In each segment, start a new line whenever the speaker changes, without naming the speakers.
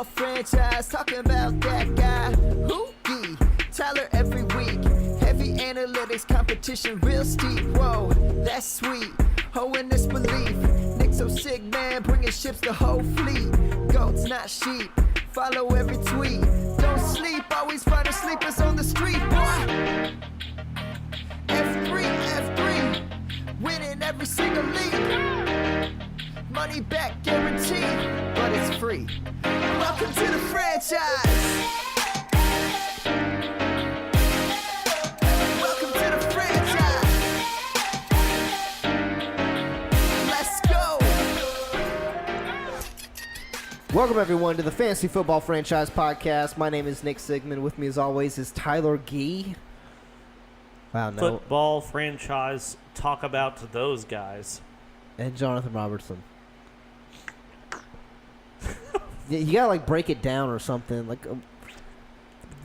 football franchise, talking about that guy. Hoogie, Tyler every week. Heavy analytics, competition real steep. Whoa, that's sweet. Ho in this belief. Nick so sick, man, bringing ships the whole fleet. Goats, not sheep. Follow every tweet. Don't sleep, always finding sleepers on the street. Boy, F3, winning every single league. Money back guaranteed, but it's free. Welcome to the franchise. Welcome to the franchise. Let's go.
Welcome everyone to the Fantasy Football Franchise Podcast. My name is Nick Sigmund. With me as always is Tyler Gee. Wow, no.
Football franchise, talk about those guys.
And Jonathan Robertson. You gotta like break it down or something. Like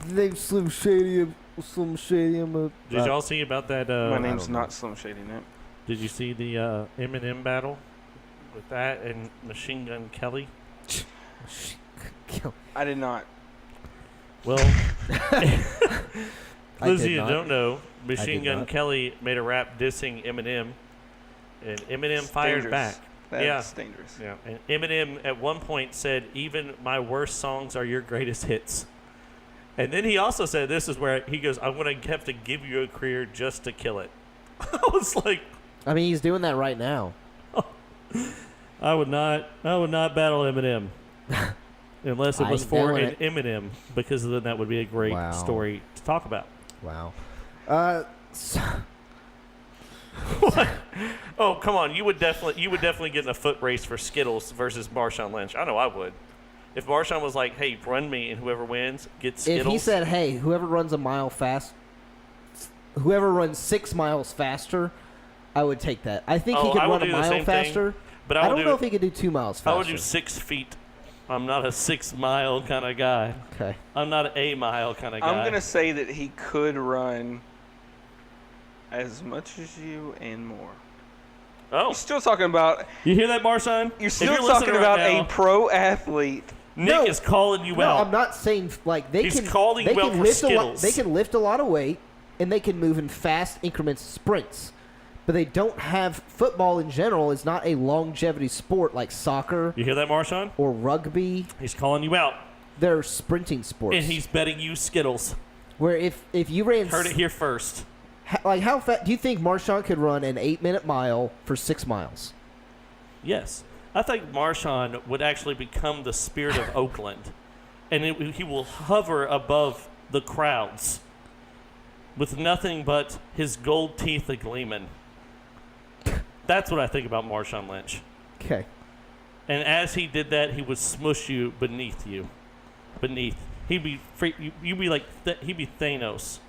they Slim Shady.
Did y'all see about that?
My name's not Slim Shady, Nick.
Did you see the Eminem battle with that and Machine Gun Kelly?
I did not.
Well, those of you who don't know, Machine Gun Kelly made a rap dissing Eminem, and Eminem fired back.
That's dangerous.
Yeah, and Eminem at one point said, "Even my worst songs are your greatest hits." And then he also said, "This is where he goes, I'm going to have to give you a career just to kill it." I was like,
I mean, he's doing that right now.
I would not battle Eminem unless it was for an Eminem, because then that would be a great story to talk about.
Wow.
What? Oh, come on! You would definitely get in a foot race for Skittles versus Marshawn Lynch. I know I would. If Marshawn was like, "Hey, run me, and whoever wins gets Skittles."
If he said, "Hey, whoever runs 6 miles faster," I would take that. I think he could run a mile faster, but I don't know if he could do 2 miles faster.
I would do 6 feet. I'm not a 6 mile kind of guy.
Okay.
I'm not a mile kind of guy.
I'm gonna say that he could run as much as you and more.
Oh,
you're still talking about.
You hear that, Marshawn?
You're still talking about a pro athlete.
Nick is calling you out.
No, I'm not saying like they
He's
can.
calling
they
you out
can
for
lift
Skittles.
They can lift a lot of weight, and they can move in fast increments, sprints. But they don't have football in general. Is not a longevity sport like soccer.
You hear that, Marshawn?
Or rugby.
He's calling you out.
They're sprinting sports.
And he's betting you Skittles.
Where if you ran,
heard it here first.
Like how fast do you think Marshawn could run an 8-minute mile for 6 miles?
Yes, I think Marshawn would actually become the spirit of Oakland, and he will hover above the crowds with nothing but his gold teeth a-gleaming. That's what I think about Marshawn Lynch.
Okay.
And as he did that, he would smush you beneath you. He'd be you'd be like he'd be Thanos,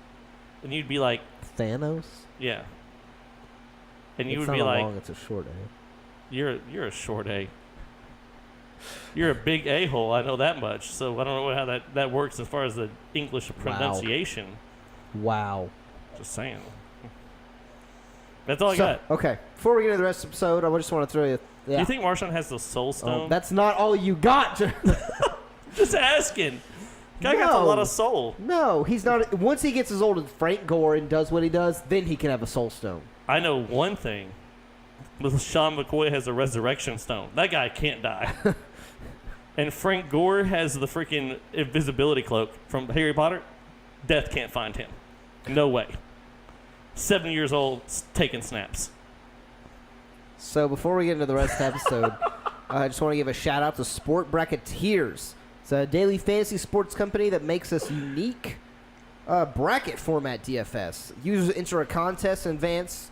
and you'd be like
Thanos.
Yeah. And you
it's
would be like,
long, it's a short A.
You're a short A. You're a big a-hole. I know that much. So I don't know how that works as far as the English pronunciation.
Wow.
Just saying. That's all I got.
Okay. Before we get into the rest of the episode, I just want to throw you. Yeah.
Do you think Marshawn has the soul stone?
That's not all you got.
Just asking. Guy got a lot of soul.
No, he's not. Once he gets as old as Frank Gore and does what he does, then he can have a soul stone.
I know one thing. Sean McCoy has a resurrection stone. That guy can't die. And Frank Gore has the freaking invisibility cloak from Harry Potter. Death can't find him. No way. 7 years old, taking snaps.
So before we get into the rest of the episode, I just want to give a shout out to Sport Bracketeers. It's a daily fantasy sports company that makes us unique bracket format DFS. Users enter a contest in advance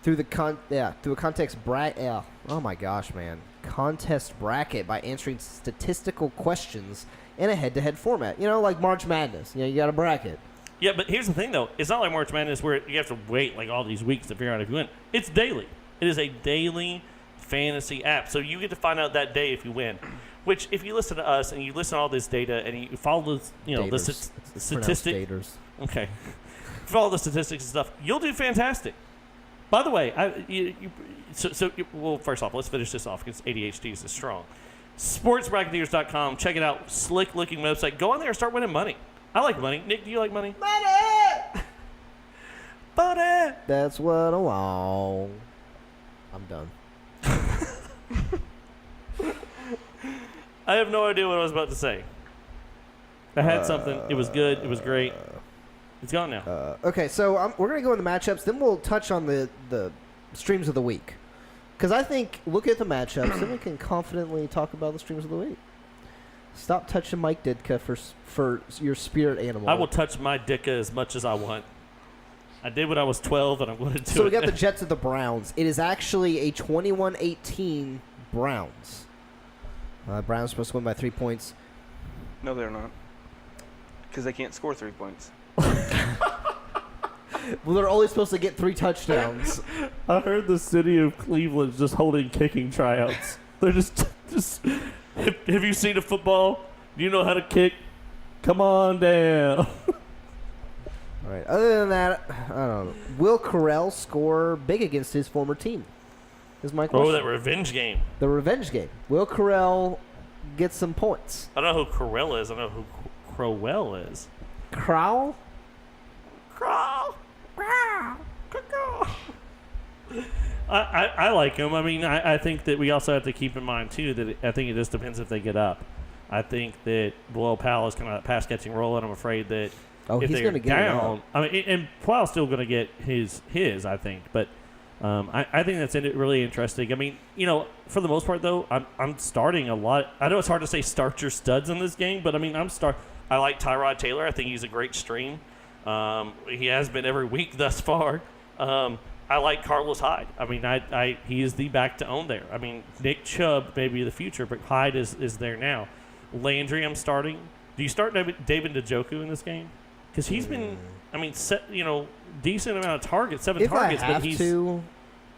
through a contest bracket. Oh my gosh, man! Contest bracket by answering statistical questions in a head-to-head format. You know, like March Madness. You know, you got a bracket.
Yeah, but here's the thing, though. It's not like March Madness where you have to wait like all these weeks to figure out if you win. It's daily. It is a daily fantasy app, so you get to find out that day if you win. Which, if you listen to us and you listen to all this data and you follow the statistics, okay, follow the statistics and stuff, you'll do fantastic. By the way, well, first off, let's finish this off because ADHD is strong. sportsbracketeers.com. Check it out. Slick looking website. Go on there and start winning money. I like money. Nick, do you like money?
Money!
Money!
That's what I want. I'm done.
I have no idea what I was about to say. I had something. It was good. It was great. It's gone now.
Okay, so we're going to go in the matchups. Then we'll touch on the streams of the week. Because I think, look at the matchups, then we can confidently talk about the streams of the week. Stop touching Mike Ditka for your spirit animal.
I will touch my Dicka as much as I want. I did when I was 12, and I'm going to do it.
So we got the Jets at the Browns. It is actually a 21-18 Browns. Browns are supposed to win by 3 points.
No, they're not. Because they can't score 3 points.
Well, they're only supposed to get 3 touchdowns.
I heard the city of Cleveland's just holding kicking tryouts. They're just. Have you seen a football? Do you know how to kick? Come on down.
All right. Other than that, I don't know. Will Carell score big against his former team? Is my question.
Oh, that revenge game.
The revenge game. Will Carell get some points?
I don't know who Corell is. I know who Crowell is.
Crowl?
Crow. I like him. I mean, I think that we also have to keep in mind, too, that I think it just depends if they get up. I think that Bilal Powell is kind of a pass-catching role, and I'm afraid that if
he's
they're
gonna get
down, I mean, and Powell's still going to get his, I think. But I think that's really interesting. I mean, for the most part, though, I'm starting a lot. I know it's hard to say start your studs in this game, but, I mean, I like Tyrod Taylor. I think he's a great stream. He has been every week thus far. I like Carlos Hyde. I mean, he is the back to own there. I mean, Nick Chubb may be the future, but Hyde is there now. Landry, I'm starting. Do you start David Njoku in this game? Because he's been, I mean, decent amount of targets, 7
If
targets,
I have
but he's.
to,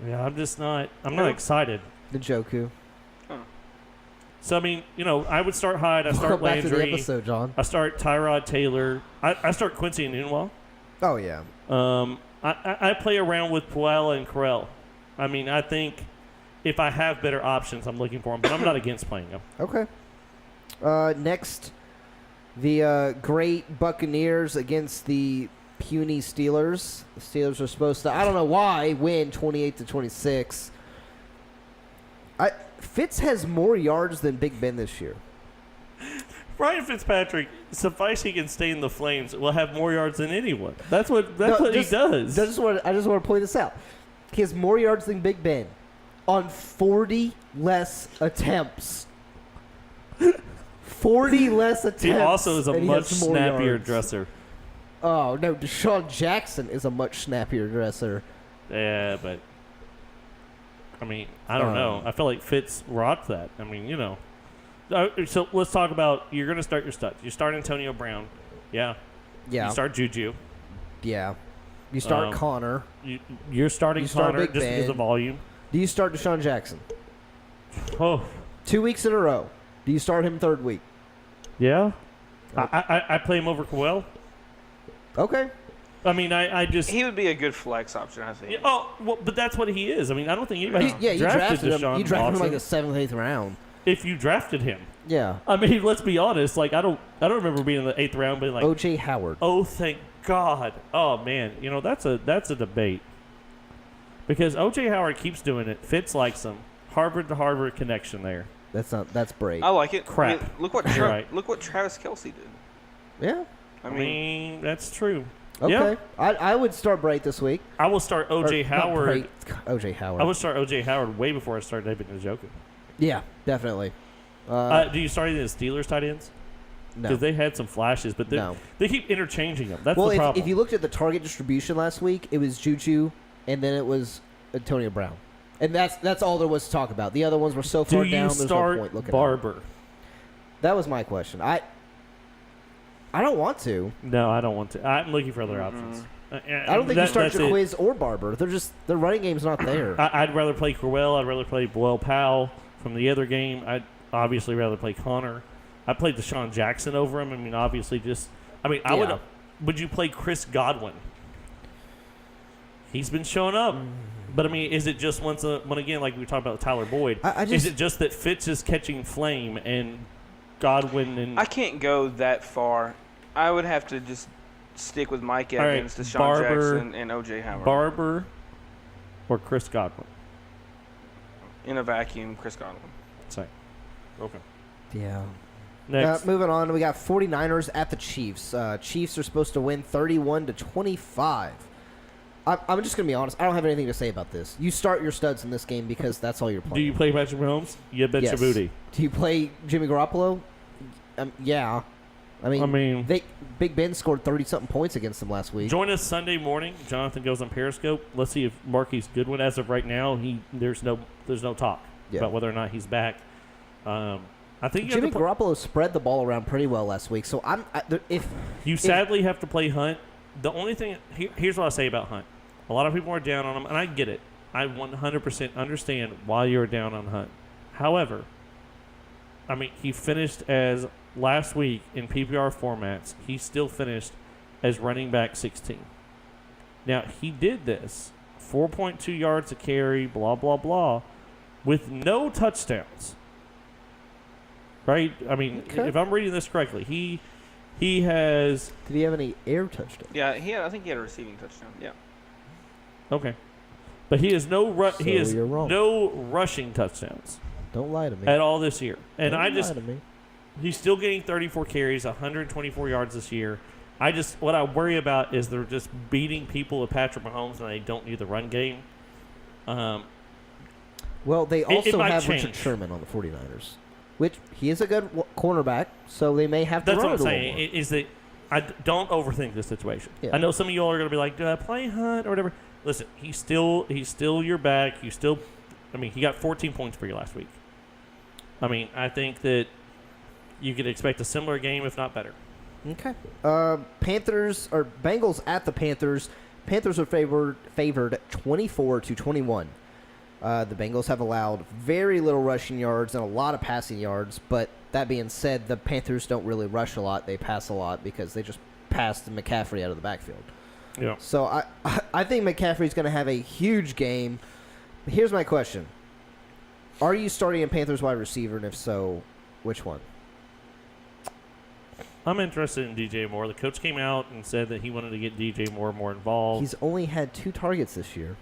Yeah, I'm not excited.
Njoku.
So, I mean, I would start Hyde. I start
Welcome back to the
Landry.
episode, John.
I start Tyrod Taylor. I start Quincy Enunwa.
Oh, yeah.
I play around with Puella and Corell. I mean, I think if I have better options, I'm looking for them, but I'm not against playing them.
Okay. Next, the great Buccaneers against the puny Steelers. The Steelers are supposed to, I don't know why, win 28-26. Fitz has more yards than Big Ben this year.
Ryan Fitzpatrick, suffice he can stay in the Flames, will have more yards than anyone. That's what he does.
I just want to point this out. He has more yards than Big Ben on 40 less attempps. 40 less attempts.
He also is a
and he
much
has more
snappier
yards.
dresser.
Oh, no. Deshaun Jackson is a much snappier dresser.
Yeah, but I mean, I don't know. I feel like Fitz rocked that. I mean, So let's talk about, you're going to start your studs. You start Antonio Brown. Yeah.
Yeah.
You start Juju.
Yeah. You start Connor.
You're starting Connor
Big
just
Ben.
because of volume.
Do you start Deshaun Jackson?
Oh.
2 weeks in a row. Do you start him third week?
Yeah. I play him over Coel.
Okay.
I mean, I just...
He would be a good flex option, I think.
Yeah, well, but that's what he is. I mean, I don't think anybody
You drafted him.
Deshaun
You drafted him like
Watson.
the 7th, 8th round.
If you drafted him.
Yeah.
I mean, let's be honest. Like, I don't remember being in the 8th round being like,
O.J. Howard.
oh, thank God. Oh, man. That's a debate. Because O.J. Howard keeps doing it. Fitz likes him. Harvard to Harvard connection there.
That's break.
I like it.
Crap.
I mean, look what
Right.
look what Travis Kelce did.
Yeah.
I
I
mean,
mean, that's true.
Okay.
Yeah.
I would start Bright this week.
I will start O.J.
Or not
Howard.
Bright, O.J. Howard.
I would start O.J. Howard way before I start David Njoku.
Yeah, definitely.
Do you start any of the Steelers tight ends?
No.
Because they had some flashes, but
No.
they keep interchanging them. That's
Well,
the problem.
if you looked at the target distribution last week, it was Juju, and then it was Antonio Brown. And that's all there was to talk about. The other ones were so
Do
far
you
down, there's no
start
point looking at
Barber?
them. That was my question. I don't want to.
No, I don't want to. I'm looking for other options.
I don't think you start Jaquiz or Barber. Their running game's not there.
I'd rather play Crowell. I'd rather play Bilal Powell from the other game. I'd obviously rather play Connor. I played Deshaun Jackson over him. I mean, obviously I would. Would you play Chris Godwin? He's been showing up. But I mean, is it just when again, like we talked about Tyler Boyd?
I
Is it just that Fitz is catching flame and Godwin and
I can't go that far. I would have to just stick with Mike
All right,
Evans, Deshaun
Barber-
Jackson, and O.J. Howard.
Barber or Chris Godwin?
In a vacuum, Chris Godwin.
Same. Okay.
Yeah.
Next.
Moving on, we got 49ers at the Chiefs. Chiefs are supposed to win 31-25. I'm just going to be honest. I don't have anything to say about this. You start your studs in this game because that's all you're playing.
Do you play Patrick Mahomes? You bet your
Yes.
booty.
Do you play Jimmy Garoppolo? Yeah. I mean, Big Ben scored 30-something points against them last week.
Join us Sunday morning. Jonathan goes on Periscope. Let's see if Marquise Goodwin, as of right now, there's no talk about whether or not he's back. I think
Jimmy Garoppolo spread the ball around pretty well last week. So
you sadly have to play Hunt. The only thing here's what I say about Hunt. A lot of people are down on him, and I get it. I 100% understand why you're down on Hunt. However, I mean, he finished as last week in PPR formats. He still finished as running back 16. Now he did this 4.2 yards a carry, blah blah blah, with no touchdowns. Right? I mean, if I'm reading this correctly, he has.
Did he have any air touchdowns?
Yeah, I think he had a receiving touchdown. Yeah.
Okay, but he has
you're wrong.
no rushing touchdowns
Don't lie to me.
at all this year, and
Don't lie to me.
he's still getting 34 carries, 124 yards this year. What I worry about is they're just beating people with Patrick Mahomes, and they don't need the run game.
Well, they also
might
have
change.
Richard Sherman on the 49ers, which he is a good cornerback, so they may have to
That's
run
what I'm
it a little
saying.
more.
Is that don't overthink this situation.
Yeah.
I know some of y'all are going to be like, "Do I play Hunt or whatever?" Listen, he's still your back. I mean, he got 14 points for you last week. I mean, I think that you could expect a similar game, if not better.
Okay. Bengals at the Panthers. Panthers are favored 24-21. The Bengals have allowed very little rushing yards and a lot of passing yards, but that being said, the Panthers don't really rush a lot. They pass a lot because they just passed McCaffrey out of the backfield.
Yeah.
So I think McCaffrey's going to have a huge game. Here's my question. Are you starting a Panthers wide receiver, and if so, which one?
I'm interested in DJ Moore. The coach came out and said that he wanted to get DJ Moore more involved.
He's only had 2 targets this year.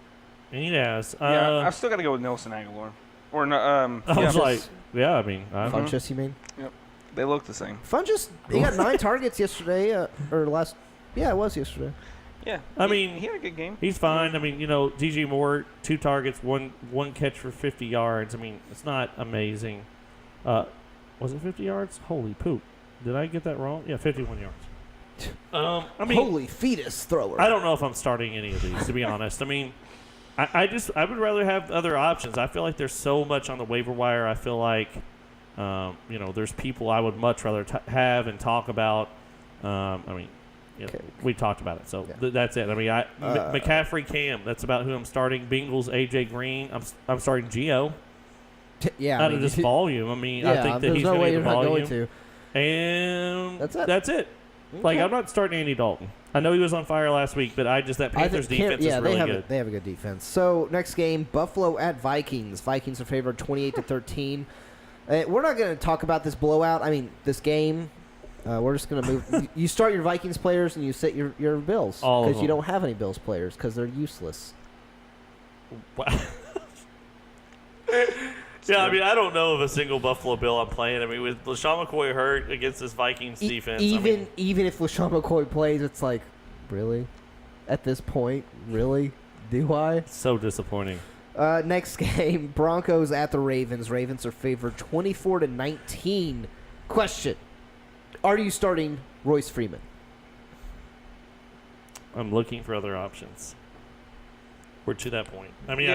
And he has.
Yeah, I've still got to go with Nelson Aguilar. Or no,
I was like, yeah, I mean.
Funchess, you mean?
Yep. They look the same.
Funchess, he got 9 targets yesterday, or last. Yeah, it was yesterday.
Yeah.
I mean,
he had a good game.
He's fine. I mean, DJ Moore, 2 targets, one catch for 50 yards. I mean, it's not amazing. Was it 50 yards? Holy poop. Did I get that wrong? Yeah, 51 yards. I mean,
Holy fetus thrower.
I don't know if I'm starting any of these, to be honest. I mean, I would rather have other options. I feel like there's so much on the waiver wire. I feel like, there's people I would much rather have and talk about. I mean, we talked about it, so that's it. I mean, McCaffrey, Cam. That's about who I'm starting. Bengals, AJ Green. I'm starting Gio.
Yeah,
Out of this volume. I mean, I think that he's going to get the volume. And that's it.
Okay.
Like, I'm not starting Andy Dalton. I know he was on fire last week, but that Panthers defense is really good.
They have a good defense. So next game, Buffalo at Vikings. Vikings are favored 28-13. We're not going to talk about this blowout. I mean, this game. We're just going to move. You start your Vikings players and you sit your Bills because you don't have any Bills players because they're useless.
Wow. Yeah, I mean, I don't know of a single Buffalo Bill I'm playing. I mean, with LaShawn McCoy hurt against this Vikings defense.
Even if LaShawn McCoy plays, it's like, really? At this point, really? Do I?
So disappointing.
Next game, Broncos at the Ravens. Ravens are favored 24-19. Question: are you starting Royce Freeman?
I'm looking for other options. We're to that point. I mean,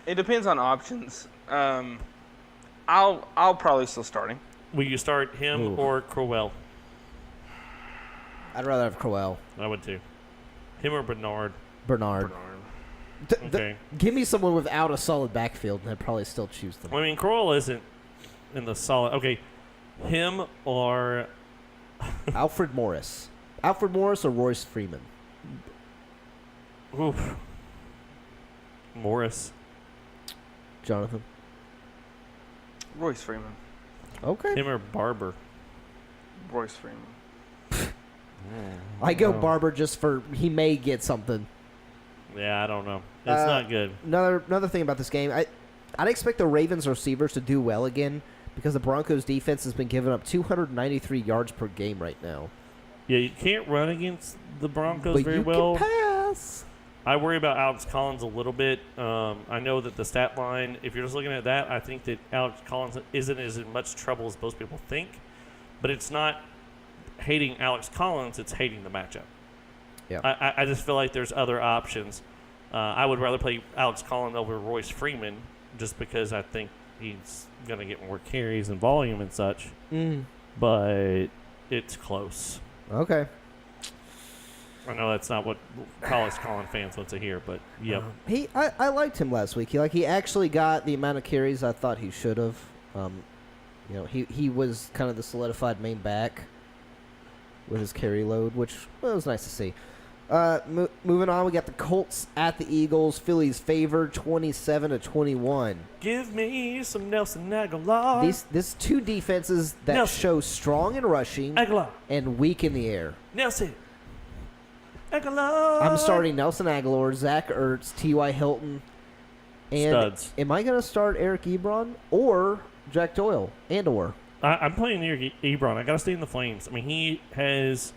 It depends on options. I'll probably still start him.
Will you start him or Crowell?
I'd rather have Crowell.
I would too. Him or Bernard? Okay.
Give me someone without a solid backfield, and I'd probably still choose them.
Well, I mean, Crowell isn't in the solid. Okay, him or
Alfred Morris. Alfred Morris or Royce Freeman?
Oof. Morris.
Jonathan.
Royce Freeman.
Okay.
Him or Barber.
Royce Freeman.
I go Barber just for he may get something.
Yeah, I don't know. It's not good.
Another thing about this game, I'd expect the Ravens receivers to do well again because the Broncos defense has been giving up 293 yards per game right now.
Yeah, you can't run against the Broncos
But
very
you
well.
can pass.
I worry about Alex Collins a little bit. I know that the stat line, if you're just looking at that, I think that Alex Collins isn't as in much trouble as most people think. But it's not hating Alex Collins, it's hating the matchup.
Yeah.
I just feel like there's other options. I would rather play Alex Collins over Royce Freeman just because I think he's going to get more carries and volume and such. But it's close.
Okay.
I know that's not what Alex Collins fans want to hear, but yep.
I liked him last week. He actually got the amount of carries I thought he should have. He was kind of the solidified main back with his carry load, which was nice to see. Moving on, we got the Colts at the Eagles. Phillies favored 27-21.
Give me some Nelson Aguilar.
These two defenses that
Nelson.
show strong in rushing
Aguilar.
and weak in the air.
Nelson Aguilar.
I'm starting Nelson Aguilar, Zach Ertz, T.Y. Hilton, and
Studs.
am I going to start Eric Ebron or Jack Doyle or?
I'm playing near Ebron. I got to stay in the Flames. I mean, he has.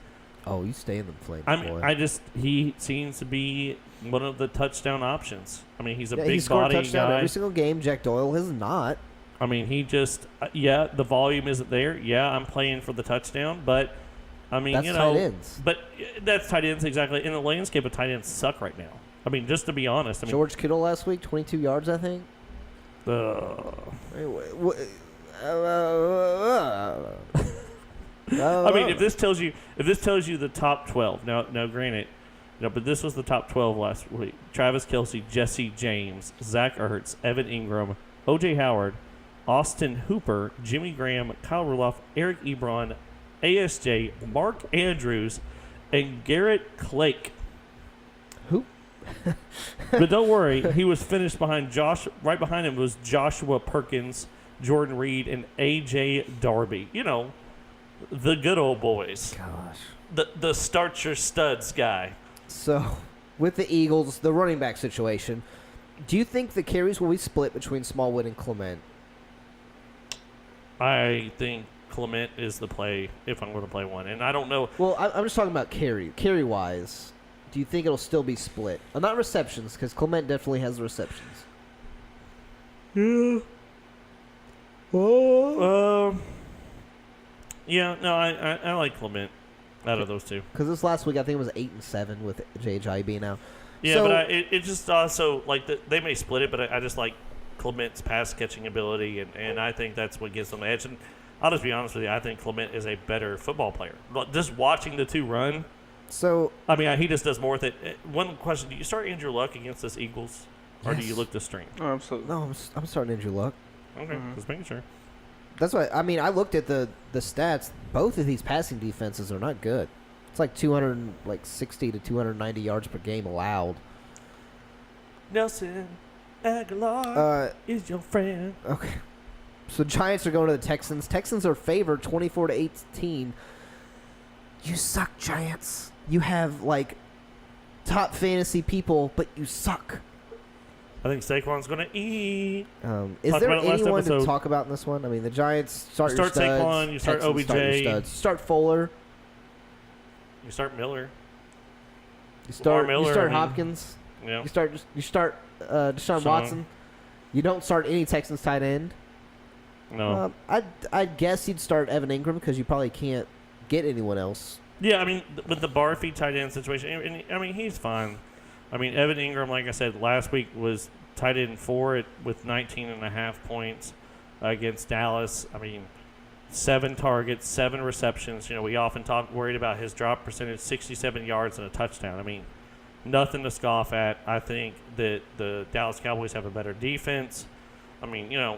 Oh, you stay in the Flames, boy.
He seems to be one of the touchdown options. I mean, he's a
he
big
scored
body
a touchdown
guy.
every single game. Jack Doyle has not.
I mean, he just the volume isn't there. Yeah, I'm playing for the touchdown, but I mean,
That's tight ends.
But that's tight ends exactly. In the landscape of tight ends suck right now. I mean, just to be honest. I mean,
George Kittle last week, 22 yards, I think.
I mean, if this tells you the top 12. Now, granted, but this was the top 12 last week. Travis Kelce, Jesse James, Zach Ertz, Evan Ingram, O.J. Howard, Austin Hooper, Jimmy Graham, Kyle Rudolph, Eric Ebron, ASJ, Mark Andrews, and Garrett Clake.
Who?
But don't worry, he was finished behind Josh. Right behind him was Joshua Perkins, Jordan Reed, and A.J. Darby. The good old boys.
Gosh.
The start your studs guy.
So, with the Eagles, the running back situation, do you think the carries will be split between Smallwood and Clement?
I think Clement is the play if I'm going to play one. And I don't know.
Well, I'm just talking about carry-wise. Do you think it'll still be split? Not receptions, because Clement definitely has the receptions.
Yeah. I like Clement out of those two.
Because this last week, I think it was 8-7 with J.J. being out.
Yeah,
so,
but it just also, they may split it, but I just like Clement's pass-catching ability, and I think that's what gives them the edge. And I'll just be honest with you, I think Clement is a better football player. Just watching the two run,
so
I mean, he just does more with it. One question, do you start Andrew Luck against this Eagles, or do
Yes.
you look to stream?
Oh, absolutely.
no, I'm starting Andrew Luck.
Okay, just making sure.
That's why, I mean, I looked at the stats. Both of these passing defenses are not good. It's like 260 to 290 yards per game allowed.
Nelson Aguilar is your friend.
Okay. So Giants are going to the Texans. Texans are favored 24-18. You suck, Giants. You have top fantasy people, but you suck.
I think Saquon's going to eat.
Is
Talked
there
about it last
anyone to
episode.
talk about in this one? I mean, the Giants start your
Start
studs.
Saquon, you start
Texans start your
OBJ.
studs. You start Fuller.
You start Miller.
You start
Miller, I mean,
Hopkins.
Yeah.
You start Deshaun Watson. You don't start any Texans tight end.
No.
I'd guess you'd start Evan Ingram because you probably can't get anyone else.
Yeah, I mean, with the Barfy tight end situation, and I mean, he's fine. I mean, Evan Ingram, like I said, last week was tight end 4 with 19.5 points against Dallas. I mean, 7 targets, 7 receptions. We often worried about his drop percentage, 67 yards and a touchdown. I mean, nothing to scoff at. I think that the Dallas Cowboys have a better defense. I mean, yeah,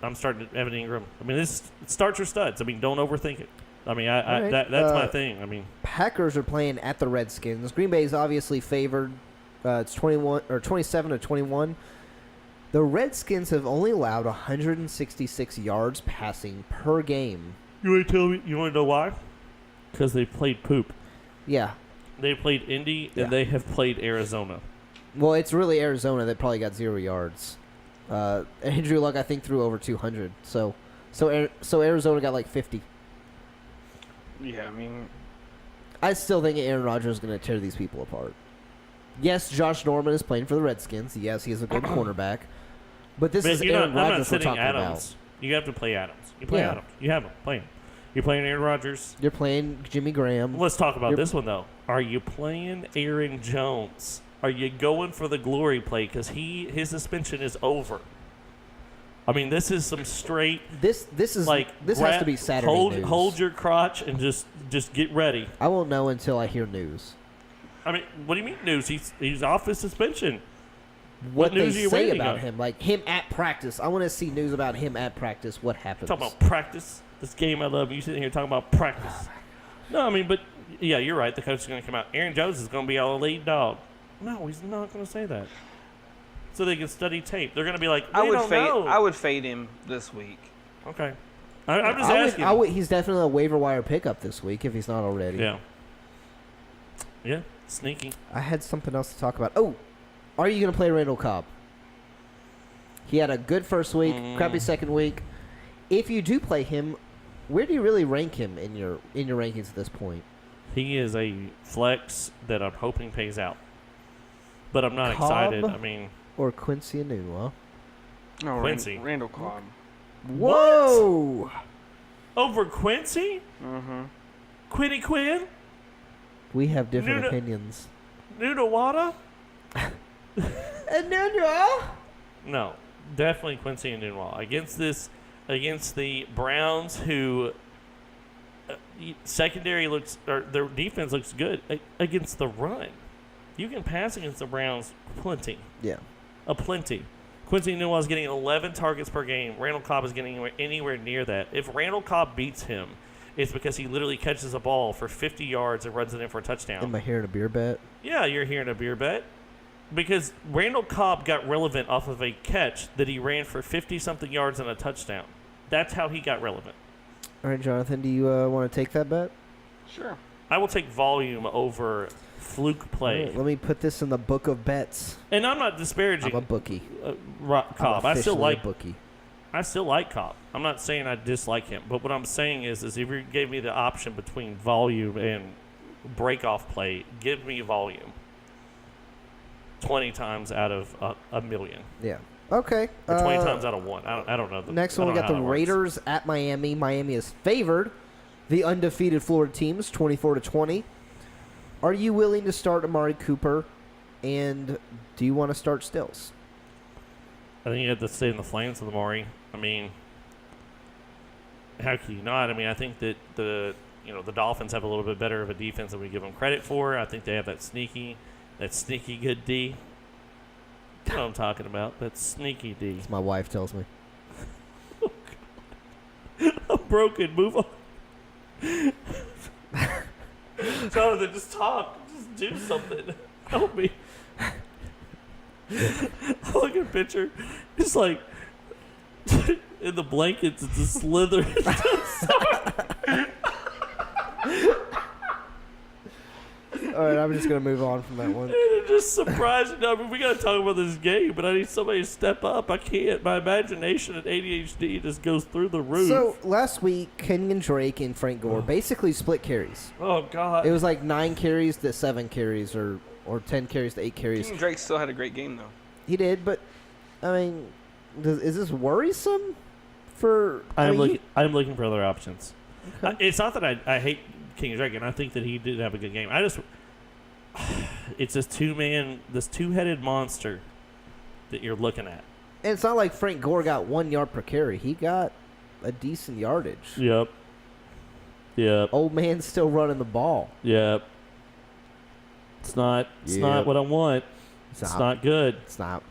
I'm starting Evan Ingram. I mean, this starts your studs. I mean, don't overthink it. I mean,
Right.
that's my thing. I mean,
Packers are playing at the Redskins. Green Bay is obviously favored It's 21 or 27 to 21. The Redskins have only allowed 166 yards passing per game.
You want to tell me? You want to know why? Because they played poop.
Yeah.
They played Indy,
Yeah.
and they have played Arizona.
Well, it's really Arizona that probably got 0 yards. Andrew Luck, I think, threw over 200. So Arizona got like 50.
Yeah, I mean,
I still think Aaron Rodgers is going to tear these people apart. Yes, Josh Norman is playing for the Redskins. Yes, he is a good cornerback. But this is Aaron
I'm not
Rodgers we're
sitting
talking
Adams.
about.
You have to play Adams. You play
Yeah.
Adams. You have him. Play him. You're playing Aaron Rodgers.
You're playing Jimmy Graham.
Let's talk about
You're-
this one, though. Are you playing Aaron Jones? Are you going for the glory play? Because his suspension is over. I mean, this is some straight,
This is
like,
this has to be Saturday news.
hold your crotch and just get ready.
I won't know until I hear news.
I mean, what do you mean news? He's off his suspension.
What
news
they
are you
say
waiting
about
on?
him, like him at practice. I want to see news about him at practice. What happens?
Talking about practice. This game I love. You sitting here talking about practice. No, I mean, but yeah, you're right. The coach is going to come out. Aaron Jones is going to be our lead dog. No, he's not going to say that. So they can study tape. They're going to be like,
I
we don't know.
I would fade him this week.
Okay. I'm just asking.
He's definitely a waiver wire pickup this week if he's not already.
Yeah. Yeah. Sneaky.
I had something else to talk about. Oh, are you going to play Randall Cobb? He had a good first week, crappy second week. If you do play him, where do you really rank him in your rankings at this point?
He is a flex that I'm hoping pays out. But I'm not
Cobb?
excited. I mean,
Or Quincy Enunwa?
No,
Quincy.
Randall Cobb.
Whoa!
over Quincy?
Mm-hmm.
Quinny Quinn?
We have different
Nuno-
opinions.
Nunawada?
Enunwa?
No, definitely Quincy and Nunwa against the Browns, who secondary looks or their defense looks good against the run. You can pass against the Browns plenty,
Yeah.
plenty. Quincy Nunwa is getting 11 targets per game. Randall Cobb is getting anywhere near that. If Randall Cobb beats him, it's because he literally catches a ball for 50 yards and runs it in for a touchdown.
Am I hearing a beer bet?
Yeah, you're hearing a beer bet. Because Randall Cobb got relevant off of a catch that he ran for 50-something yards and a touchdown. That's how he got relevant.
All right, Jonathan, do you want to take that bet?
Sure.
I will take volume over fluke play.
All right, let me put this in the book of bets.
And I'm not disparaging
I'm a bookie.
Cobb.
I'm
I still
officially
like
a bookie.
Cobb. I'm not saying I dislike him. But what I'm saying is if you gave me the option between volume and break-off play, give me volume. 20 times out of a million.
Yeah. Okay.
Or 20 times out of one. I don't know.
Next one, we got the Raiders at Miami. Miami is favored. The undefeated Florida teams, 24-20. Are you willing to start Amari Cooper? And do you want to start Stills?
I think you have to stay in the flames with Amari. I mean, how can you not? I mean, I think that the Dolphins have a little bit better of a defense than we give them credit for. I think they have that sneaky good D. You know what I'm talking about. That sneaky D.
As my wife tells me.
I'm broken. Move on. Jonathan, just talk. Just do something. Help me. I look at a picture. It's like in the blankets. It's a slither.
All right, I'm just going to move on from that one.
And it just surprised me. I mean, we got to talk about this game, but I need somebody to step up. I can't. My imagination and ADHD just goes through the roof.
So, last week, Kenyon Drake and Frank Gore basically split carries.
Oh, God.
It was like 9 carries to 7 carries or 10 carries to 8 carries.
King Drake still had a great game, though.
He did, but, I mean, is this worrisome for...
I'm
I mean,
looking for other options.
Okay.
It's not that I hate King Drake, and I think that he did have a good game. It's this two-headed monster that you're looking at.
And it's not like Frank Gore got 1 yard per carry. He got a decent yardage.
Yep.
Old man's still running the ball.
Yep. It's not what I want. It's not good.
It's not.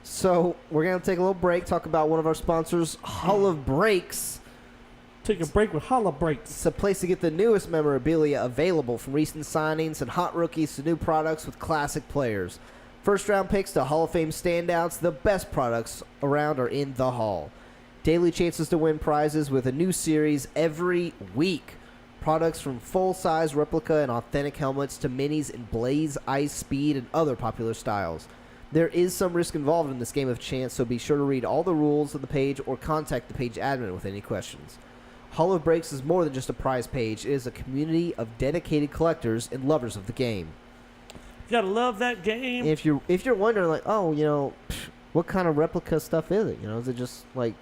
So we're going to take a little break, talk about one of our sponsors, Hull of Brakes.
Take a break with Holla Breaks.
It's a place to get the newest memorabilia available, from recent signings and hot rookies to new products with classic players. First-round picks to Hall of Fame standouts, the best products around are in the Hall. Daily chances to win prizes with a new series every week. Products from full-size replica and authentic helmets to minis in Blaze, Ice, Speed, and other popular styles. There is some risk involved in this game of chance, so be sure to read all the rules of the page or contact the page admin with any questions. Hall of Breaks is more than just a prize page. It is a community of dedicated collectors and lovers of the game.
You gotta love that game.
If you're wondering, like, oh, what kind of replica stuff is it? Is it just like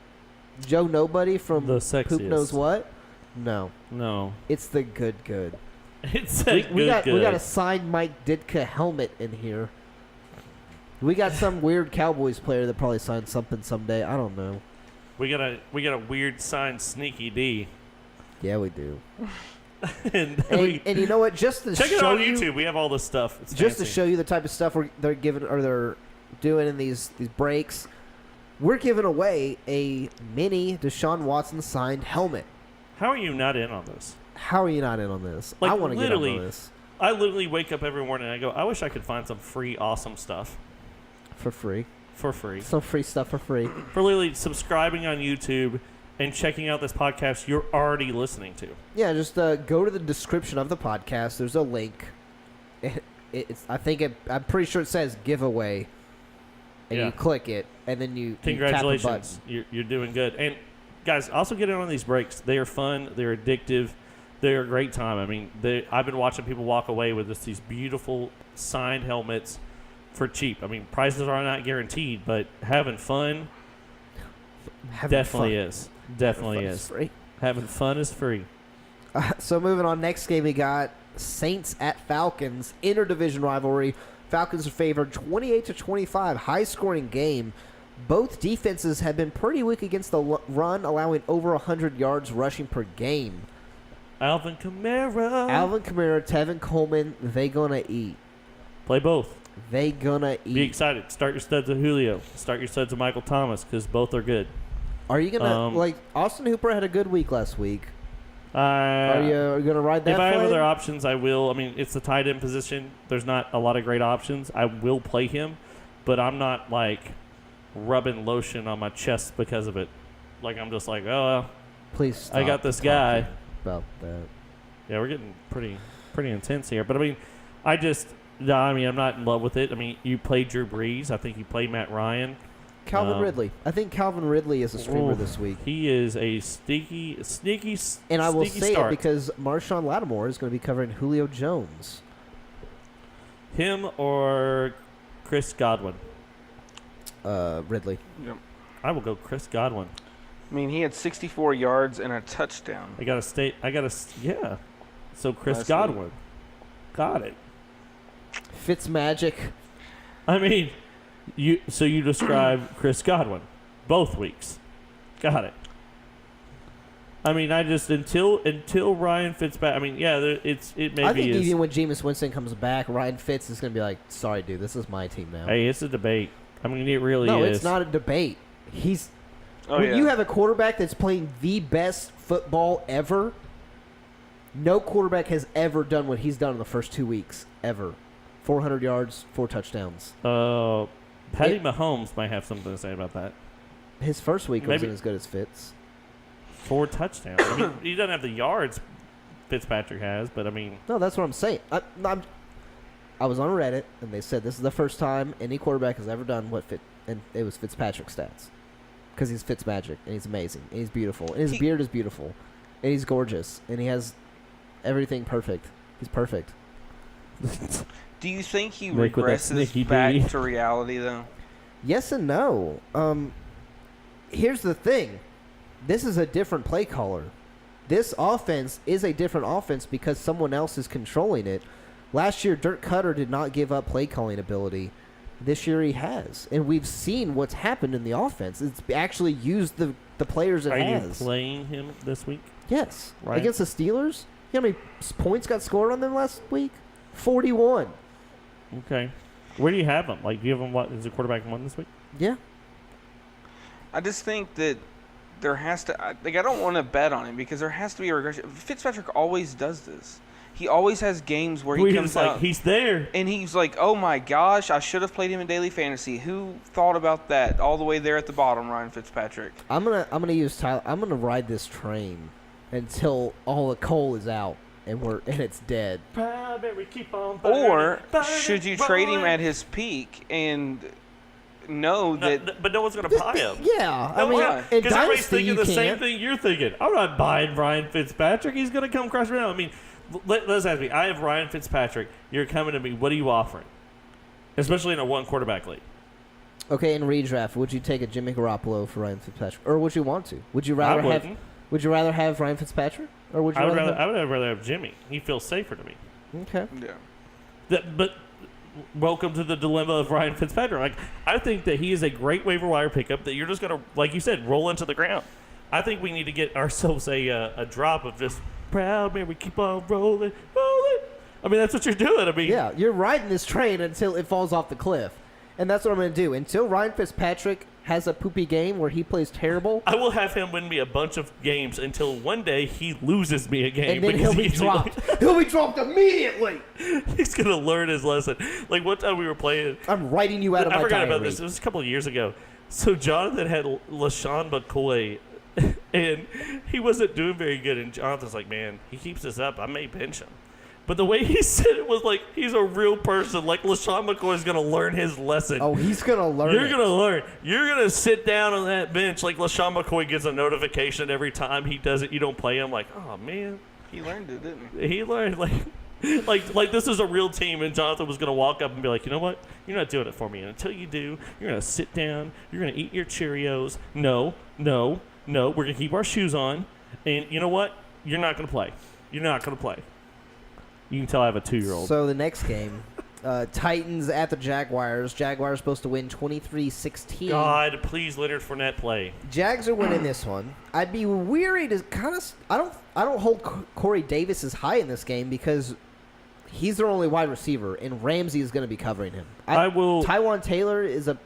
Joe Nobody from
The
Poop
sexiest.
Knows What? No,
No.
it's the good.
It's a
We got
good.
a signed Mike Ditka helmet in here. We got some weird Cowboys player that probably signed something someday. I don't know.
We got a weird signed Sneaky D.
Yeah, we do.
and
And you know what? Just to
check it
show
out on
you,
YouTube. We have all this stuff. It's
just to
fancy.
show you the type of stuff they're giving or they're doing in these breaks, we're giving away a mini Deshaun Watson signed helmet.
How are you not in on this?
How are you not in on this?
Like,
I want to get in
literally,
on this
I literally wake up every morning and I go, I wish I could find some free, awesome stuff
for free.
for free.
Some free stuff for free.
For literally subscribing on YouTube and checking out this podcast you're already listening to.
Yeah, just go to the description of the podcast. There's a link. I'm pretty sure it says giveaway. And
Yeah.
you click it, and then you tap the
Congratulations.
button.
You're doing good. And guys, also get in on these breaks. They are fun. They're addictive. They're a great time. I mean, I've been watching people walk away with just these beautiful signed helmets for cheap. I mean, prices are not guaranteed, but having fun definitely is. Definitely
Having fun
is.
free.
Having fun is free.
So moving on, next game we got Saints at Falcons, interdivision rivalry. Falcons are favored 28-25, high-scoring game. Both defenses have been pretty weak against the run, allowing over 100 yards rushing per game.
Alvin Kamara.
Alvin Kamara, Tevin Coleman, they gonna eat.
Play both.
They gonna
Be
eat.
excited. Start your studs of Julio. Start your studs of Michael Thomas because both are good.
Are you gonna Austin Hooper had a good week last week? Are you gonna ride that?
If I have
flame?
other options, I will. I mean, it's the tight end position. There's not a lot of great options. I will play him, but I'm not like rubbing lotion on my chest because of it. Like I'm just like, oh,
Please stop
I got this
talking
guy.
about that.
Yeah, we're getting pretty intense here. But I mean, I'm not in love with it. I mean, you play Drew Brees. I think you play Matt Ryan.
Calvin Ridley. I think Calvin Ridley is a streamer this week.
He is a sneaky,
And I will say
start.
it because Marshawn Lattimore is going to be covering Julio Jones.
Him or Chris Godwin.
Ridley.
Yep.
I will go Chris Godwin.
I mean, he had 64 yards and a touchdown.
Yeah. So Chris
Last
Godwin.
week.
Got it.
Fitzmagic.
I mean, you describe Chris Godwin both weeks. Got it. I mean, I just until Ryan Fitzpatrick. I mean, yeah, it maybe
I think
is.
even when Jameis Winston comes back, Ryan Fitz is going to be like, sorry, dude, this is my team now.
Hey, it's a debate. I mean, it really
no,
is.
it's not a debate.
Oh,
When
yeah.
you have a quarterback that's playing the best football ever, no quarterback has ever done what he's done in the first 2 weeks, ever. 400 yards, 4 touchdowns.
Patty Mahomes might have something to say about that.
His first week
Maybe-
wasn't as good as Fitz.
4 touchdowns. I mean, he doesn't have the yards Fitzpatrick has, but I mean,
No, that's what I'm saying. I was on Reddit, and they said this is the first time any quarterback has ever done and it was Fitzpatrick stats. Because he's Fitzmagic, and he's amazing, and he's beautiful, and his beard is beautiful, and he's gorgeous, and he has everything perfect. He's perfect.
Do you think he
Nick with that sneaky
regresses back
D.
to reality, though?
Yes and no. Here's the thing. This is a different play caller. This offense is a different offense because someone else is controlling it. Last year, Dirk Cutter did not give up play calling ability. This year he has. And we've seen what's happened in the offense. It's actually used the players it
are
has.
you playing him this week?
Yes.
Right.
Against the Steelers? You know how many points got scored on them last week? 41.
Okay. Where do you have him? Like, do you have him? What is the quarterback 1 this week?
Yeah.
I just think that there has to I don't want to bet on him because there has to be a regression. Fitzpatrick always does this. He always has games where he comes out
he's there,
and he's like, "Oh my gosh, I should have played him in daily fantasy." Who thought about that? All the way there at the bottom, Ryan Fitzpatrick.
I'm gonna use Tyler. I'm gonna ride this train until all the coal is out and it's dead.
we keep on
Or
burning,
should you trade him at his peak and know that?
But no one's going to buy him.
Yeah, I
No
mean,
one,
in
because everybody's
Dynasty
thinking
you
the
can't.
same thing you're thinking. I'm not buying Ryan Fitzpatrick. He's going to come crush me down. I mean, let's ask me. I have Ryan Fitzpatrick. You're coming to me. What are you offering? Especially in a one quarterback league.
Okay, in redraft, would you take a Jimmy Garoppolo for Ryan Fitzpatrick, or would you want to? Would you rather have?
wouldn't.
Would you rather have Ryan Fitzpatrick, or would you?
I would
have,
rather have Jimmy. He feels safer to me.
Okay.
Yeah.
But welcome to the dilemma of Ryan Fitzpatrick. Like, I think that he is a great waiver wire pickup that you're just going to, like you said, roll into the ground. I think we need to get ourselves a drop of just proud man. We keep on rolling. I mean, that's what you're doing. I mean,
Yeah, you're riding this train until it falls off the cliff, and that's what I'm going to do. Until Ryan Fitzpatrick has a poopy game where he plays terrible,
I will have him win me a bunch of games until one day he loses me a game.
and then he'll be
because
dropped. He'll be dropped immediately.
He's going to learn his lesson. Like, one time we were playing.
I'm writing you out of
I
my
forgot
diary.
about this. It was a couple of years ago. So Jonathan had LaShawn McCoy, and he wasn't doing very good. And Jonathan's like, man, he keeps this up. I may bench him. But the way he said it was like he's a real person. Like LaShawn McCoy is going to learn his lesson.
Oh, he's going to learn.
You're going to learn. You're going to sit down on that bench like LaShawn McCoy gets a notification every time he does it. You don't play him. Like, oh, man.
He learned it, didn't he?
He learned, like this is a real team, and Jonathan was going to walk up and be like, you know what? You're not doing it for me. And until you do, you're going to sit down. You're going to eat your Cheerios. No. We're going to keep our shoes on. And you know what? You're not going to play. You're not going to play. You can tell I have a 2-year-old.
So the next game, Titans at the Jaguars. Jaguars supposed to win 23-16.
God, please, Leonard Fournette play.
Jags are winning this one. I'd be weary to kind of. I don't hold Corey Davis as high in this game because he's their only wide receiver, and Ramsey is going to be covering him.
I will.
Tywan Taylor is a.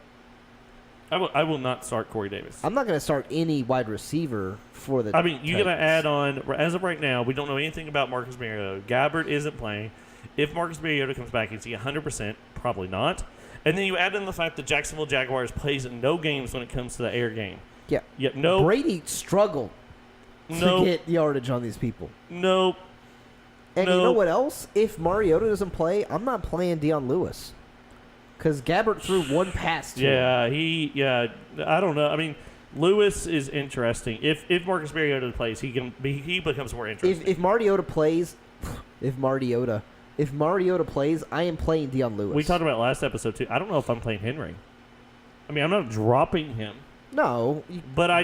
I will not start Corey Davis.
I'm not going to start any wide receiver for the.
I mean, you're going to
Titans.
add on, as of right now, we don't know anything about Marcus Mariota. Gabbert isn't playing. If Marcus Mariota comes back, is he 100%? Probably not. And then you add in the fact that Jacksonville Jaguars plays in no games when it comes to the air game.
Yeah.
Yep. No.
Brady struggled to get yardage on these people.
Nope.
And you know what else? If Mariota doesn't play, I'm not playing Deion Lewis. Because Gabbert threw one pass to him.
Yeah, I don't know. I mean, Lewis is interesting. If Marcus Mariota plays, he becomes more interesting.
If Mariota plays, I am playing Deion Lewis.
We talked about it last episode too. I don't know if I'm playing Henry. I mean, I'm not dropping him.
No.
But I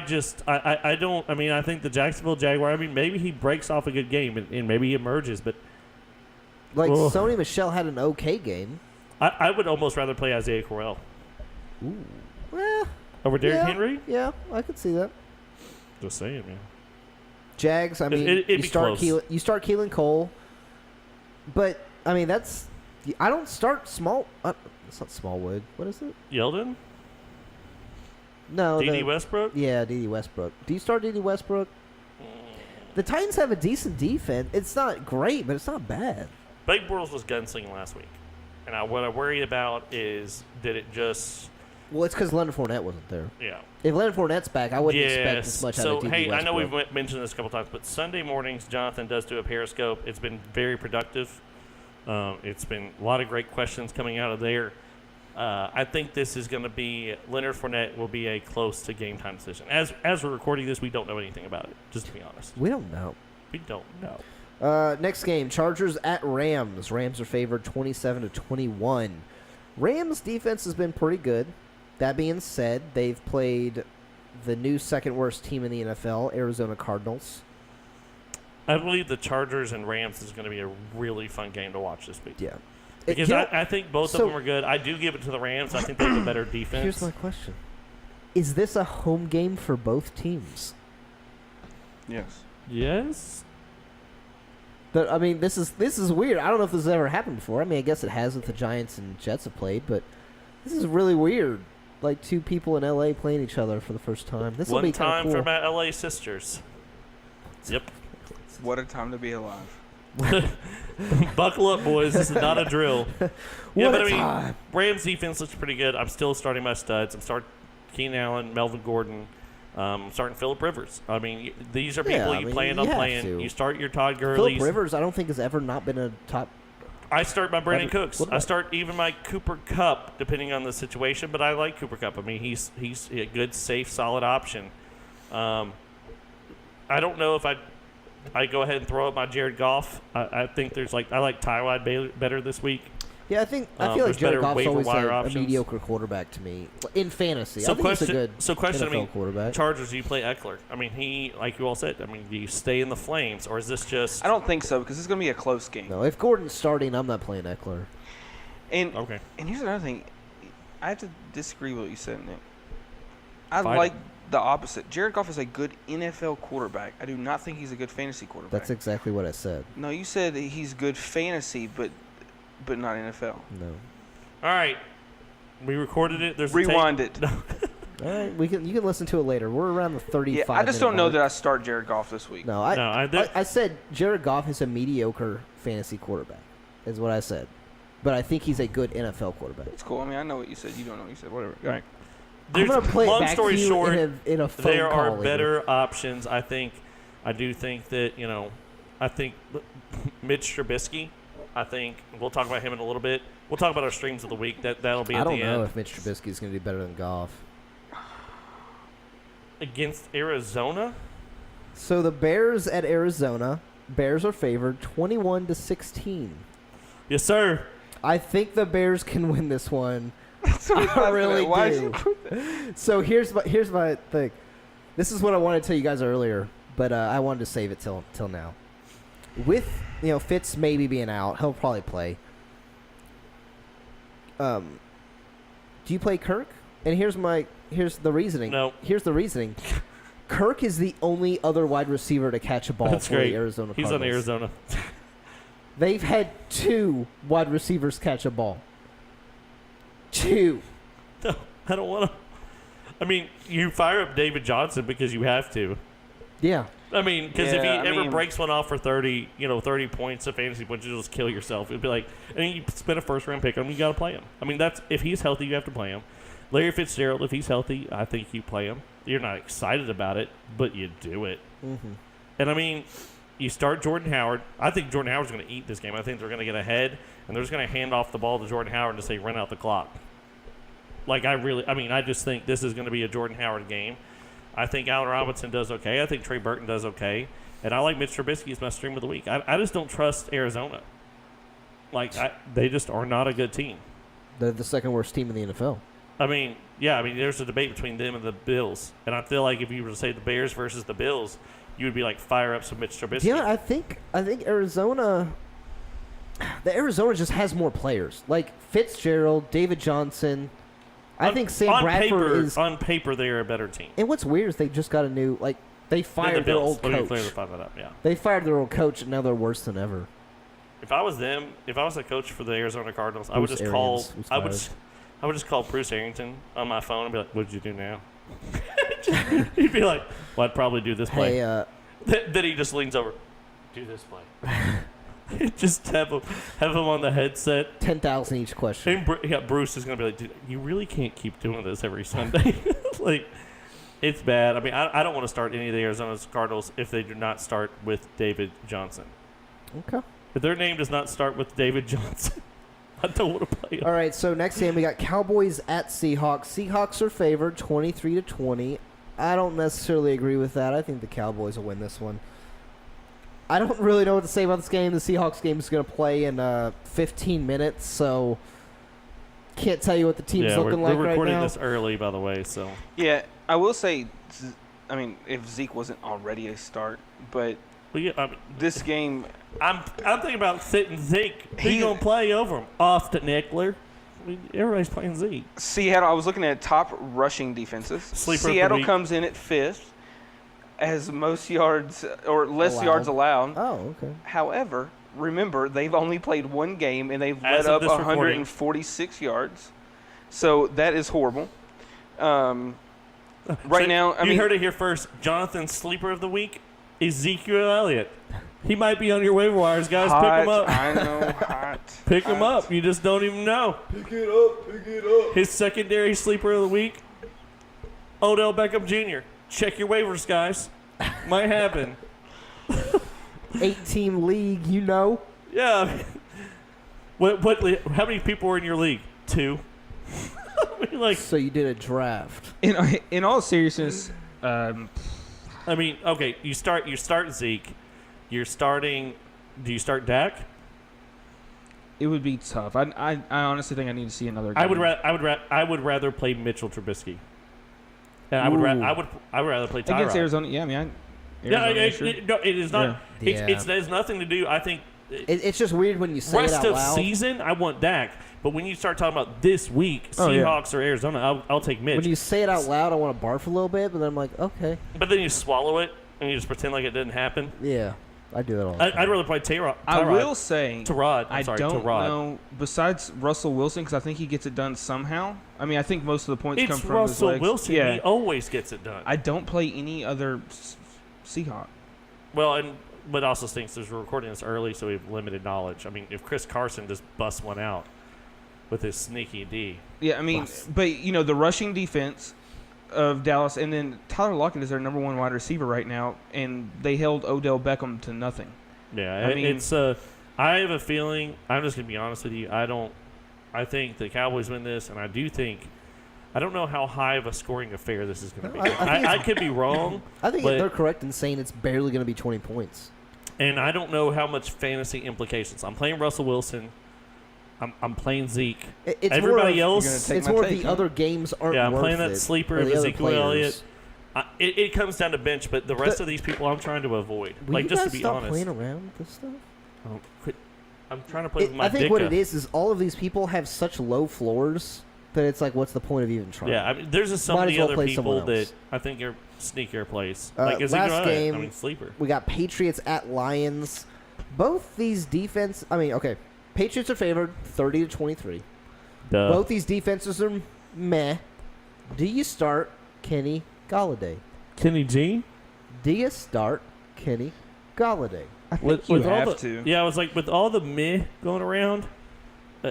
don't. I mean, I think the Jacksonville Jaguar. I mean, maybe he breaks off a good game and maybe he emerges. But
Sony Michel had an okay game.
I would almost rather play Isaiah Correll.
Ooh. Well,
Over Derrick Henry?
Yeah, I could see that.
Just saying, man.
Jags, I mean,
It'd be close.
You start Keelan Cole, but, I mean, I don't start Small... it's not Smallwood. What is it?
Yeldon?
No.
D.D. Westbrook?
Yeah, D.D. Westbrook. Do you start D.D. Westbrook? The Titans have a decent defense. It's not great, but it's not bad.
Blake Bortles was gunslinging last week. And what I worry about is, did it just...
Well, it's because Leonard Fournette wasn't there.
Yeah.
If Leonard Fournette's back, I wouldn't expect as much out of D.D.
Hey,
Westbrook.
I know we've mentioned this a couple times, but Sunday mornings, Jonathan does do a Periscope. It's been very productive. It's been a lot of great questions coming out of there. I think this is going to be Leonard Fournette will be a close to game time decision. As we're recording this, we don't know anything about it. Just to be honest,
We don't know.
we don't know.
Next game, Chargers at Rams. Rams are favored 27-21. Rams defense has been pretty good. That being said, they've played the new second worst team in the NFL, Arizona Cardinals.
I believe the Chargers and Rams is going to be a really fun game to watch this week.
Yeah.
Because I think both of them are good. I do give it to the Rams. I think they have a better defense.
Here's my question. Is this a home game for both teams?
Yes.
Yes.
I mean, this is weird. I don't know if this has ever happened before. I mean, I guess it has with the Giants and Jets have played, but this is really weird. like two people in LA playing each other for the first time. This will
One
be kind
time
of cool.
for my LA sisters. Yep.
What a time to be alive.
Buckle up, boys. This is not a drill.
What
but
a
I mean,
time.
Rams defense looks pretty good. I'm still starting my studs. I'm starting Keenan Allen, Melvin Gordon. I'm starting Phillip Rivers. I mean, these are people you planned on
you have
playing.
to.
You start your Todd
Phillip
Gurley's.
Rivers, I don't think has ever not been a top.
I start my Brandon Cooks.
What
I
about-
start even my Cooper Kupp, depending on the situation. But I like Cooper Kupp. I mean, he's a good, safe, solid option. I don't know if I go ahead and throw up my Jared Goff. I think I like Tyrod better this week.
Yeah, I feel like
there's
Jared
better
Goff's
waiver
always
wire
a
options.
mediocre quarterback to me in fantasy.
So
I think he's a good
question.
NFL
I mean,
quarterback.
Chargers. Do you play Eckler? I mean, he like you all said. I mean, do you stay in the flames, or is this just?
I don't think so because it's going to be a close game.
No, if Gordon's starting, I'm not playing Eckler.
And
Okay.
And here's another thing. I have to disagree with what you said, Nick. I
Fine.
like the opposite. Jared Goff is a good NFL quarterback. I do not think he's a good fantasy quarterback.
That's exactly what I said.
No, you said he's good fantasy, but not NFL.
No.
All right. We recorded it. There's
Rewind
a tape.
it.
No.
All right, you can listen to it later. We're around the 35.
Yeah, I just don't know
mark.
that I start Jared Goff this week.
No,
No, I did-
I said Jared Goff is a mediocre fantasy quarterback. Is what I said. But I think he's a good NFL quarterback.
It's cool. I mean, I know what you said. You don't know what you said. Whatever. All right.
I'm gonna play it
long
back
story
to you
short,
in a phone
there
call
are
later.
better options. I do think that I think Mitch Trubisky. I think we'll talk about him in a little bit. We'll talk about our streams of the week. That'll be
I
at
don't
the
know
end.
if Mitch Trubisky is going to do better than Goff.
Against Arizona.
So the Bears at Arizona. Bears are favored 21-16.
Yes, sir.
I think the Bears can win this one.
That's what
I really
Why did
do.
you put that?
So here's my thing. This is what I wanted to tell you guys earlier, but I wanted to save it till now. With Fitz maybe being out, he'll probably play. Do you play Kirk? And here's the reasoning.
No.
Here's the reasoning. Kirk is the only other wide receiver to catch a ball
That's
for
great.
the Arizona
He's
Cardinals.
on Arizona.
They've had 2 wide receivers catch a ball. 2.
No, I don't want to. I mean, you fire up David Johnson because you have to.
Yeah.
I mean, because if he
Yeah, I
ever
mean-
breaks one off for 30 points of fantasy points, you'll just kill yourself. It'd be like, and you spend a first-round pick on him, you got to play him. I mean, if he's healthy, you have to play him. Larry Fitzgerald, if he's healthy, I think you play him. You're not excited about it, but you do it.
Mm-hmm.
And I mean, you start Jordan Howard. I think Jordan Howard's going to eat this game. I think they're going to get ahead, and they're just going to hand off the ball to Jordan Howard and say, run out the clock. I just think this is going to be a Jordan Howard game. I think Allen Robinson does okay. I think Trey Burton does okay. And I like Mitch Trubisky as my stream of the week. I just don't trust Arizona. They just are not a good team.
They're the second worst team in the NFL.
There's a debate between them and the Bills. And I feel like if you were to say the Bears versus the Bills, you would be like, fire up some Mitch Trubisky.
Yeah, I think Arizona. The Arizona just has more players, like Fitzgerald, David Johnson. I think Sam Bradford is.
On paper, they're a better team.
And what's weird is they just got a new they
Than the
fired their
Bills.
old
Let me
coach.
clearly find that up, yeah.
They fired their old coach, and now they're worse than ever.
If I was a coach for the Arizona Cardinals, I would
Bruce
just
Arians was
I would
fired.
just call Bruce Arrington on my phone and be like, "What did you do now?" He'd be like, "Well, I'd probably do this play."
Hey,
Then he just leans over, "Do this play." Just have him on the headset.
10,000 each question.
And Bruce is gonna be like, "Dude, you really can't keep doing this every Sunday." It's bad. I mean, I don't want to start any of the Arizona Cardinals if they do not start with David Johnson.
Okay.
If their name does not start with David Johnson, I don't want to play him.
All right. So next game we got Cowboys at Seahawks. Seahawks are favored 23-20. I don't necessarily agree with that. I think the Cowboys will win this one. I don't really know what to say about this game. The Seahawks game is going to play in 15 minutes, so can't tell you what the team's looking like right now.
We're recording this early, by the way, so.
Yeah, I will say, if Zeke wasn't already a start, but this game,
I'm thinking about sitting Zeke. Who
He-
you gonna play over him? Austin Eckler. Everybody's playing Zeke.
Seattle, I was looking at top rushing defenses.
Sleeper of the
Seattle
week.
comes in at 5th, has most yards or less
Allowed.
yards allowed.
Oh, okay.
However, remember, they've only played one game and they've
As
let
of
up
this recording.
146 yards. So that is horrible. Right now, I
you
mean,
heard it here first. Jonathan's sleeper of the week, Ezekiel Elliott. He might be on your waiver wires, guys.
hot,
Pick him up.
I know, hot.
Pick him
hot.
up. You just don't even know.
Pick it up. Pick it up.
His secondary sleeper of the week, Odell Beckham Jr. Check your waivers, guys. Might happen.
8-team league, you know.
Yeah. I mean, how many people were in your league? 2. I mean, like,
So you did a draft.
In all seriousness,
I mean, okay, you start Zeke. You're starting. Do you start Dak?
it would be tough. I honestly think I need to see another game.
I would rather play Mitchell Trubisky. And I would rather play Tyrod.
against Arizona. Yeah, I mean,
it is not.
Yeah.
It has nothing to do. I think
It's just weird when you say it
rest
out
of
loud.
season, I want Dak. But when you start talking about this week,
Oh, yeah.
Seahawks or Arizona, I'll take Mitch.
When you say it out loud, I want to barf a little bit, but then I'm like, okay.
But then you swallow it and you just pretend like it didn't happen.
Yeah, I do that all the time.
I'd rather play Tyrod.
I will say,
Tyrod.
I don't
Tyrod.
know. Besides Russell Wilson, because I think he gets it done somehow. I mean, I think most of the points come
It's
from his
Russell
legs.
Wilson.
Yeah,
He always gets it done.
I don't play any other Seahawk.
Well, and what also stinks is we're recording this early, so we have limited knowledge. I mean, if Chris Carson just busts one out with his sneaky D.
Yeah, I mean, but you know, the rushing defense of Dallas, and then Tyler Lockett is their number one wide receiver right now, and they held Odell Beckham to nothing.
Yeah,
I mean-
it's. I have a feeling. I'm just gonna be honest with you. I think the Cowboys win this, and I do think. I don't know how high of a scoring affair this is going to be.
I think
I could be wrong.
I think
but-
they're correct in saying it's barely going to be 20 points.
And I don't know how much fantasy implications. I'm playing Russell Wilson. I'm playing Zeke.
It's
Everybody
more of,
else,
take
It's
my
more of
take,
the
huh?
other games aren't
yeah, I'm
worth
playing that
it,
sleeper
or
of
the other
Ezekiel
players.
Elliott. It comes down to bench, but the rest of these people I'm trying to avoid.
Will
Like
you
just
guys
to be
stop
honest,
playing around with this stuff?
Oh, quit. I'm trying to play with my
I think
dick
what
up.
it is all of these people have such low floors that it's like, what's the point of even trying?
Yeah, I mean, there's just so
Might as
many
well
other
play
people
someone else.
that I think are sneakier plays.
Last
Ezekiel Elliott,
game,
I mean, sleeper.
We got Patriots at Lions. Both these Patriots are favored 30-23.
Duh.
Both these defenses are meh. Do you start Kenny Galladay?
Kenny G.
Do you start Kenny Galladay?
you
all
have
the,
to.
Yeah, I was like, with all the meh going around,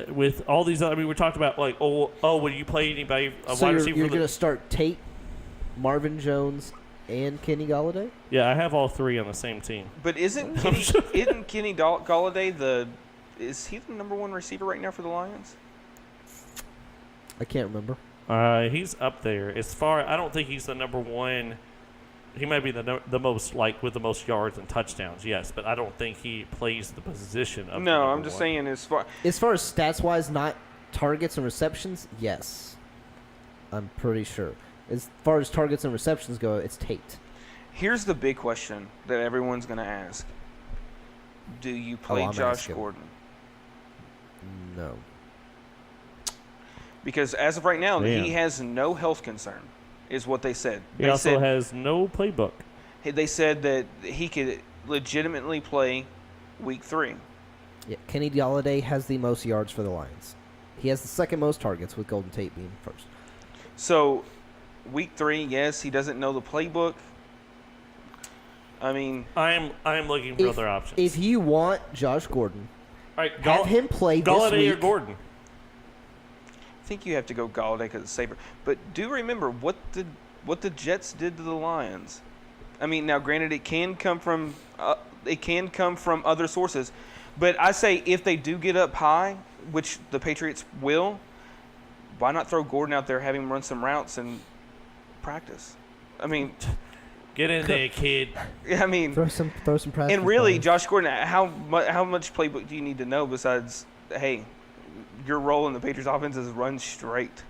with all these other, I mean, we're talking about, like, would you play anybody, a
So
wide
you're
receiver?
going to start Tate, Marvin Jones, and Kenny Galladay?
Yeah, I have all three on the same team.
But isn't Kenny Galladay is he the number one receiver right now for the Lions?
I can't remember.
He's up there. I don't think he's the number one. He might be the most, like, with the most yards and touchdowns, yes, but I don't think he plays the position of the
No,
number
I'm just
one.
saying
As far as stats-wise, not targets and receptions, yes. I'm pretty sure. As far as targets and receptions go, it's Tate.
Here's the big question that everyone's going to ask. Do you play
I'm
Josh
asking.
Gordon?
No.
Because as of right now,
Damn.
he has no health concern, is what they said.
He also has no playbook.
They said that he could legitimately play Week 3.
Yeah, Kenny Galladay has the most yards for the Lions. He has the second most targets, with Golden Tate being first.
So, Week 3, yes, he doesn't know the playbook. I mean,
I am looking for other options.
If you want Josh Gordon,
All right,
have him play this
Galladay or
week.
Gordon.
I think you have to go Galladay because it's safer. But do remember what the Jets did to the Lions. I mean, now granted, it can come from other sources, but I say if they do get up high, which the Patriots will, why not throw Gordon out there, have him run some routes and practice? I mean,
Get in there, kid.
I mean,
Throw some practice.
and really,
balls.
Josh Gordon, how much playbook do you need to know besides, hey, your role in the Patriots offense is run straight?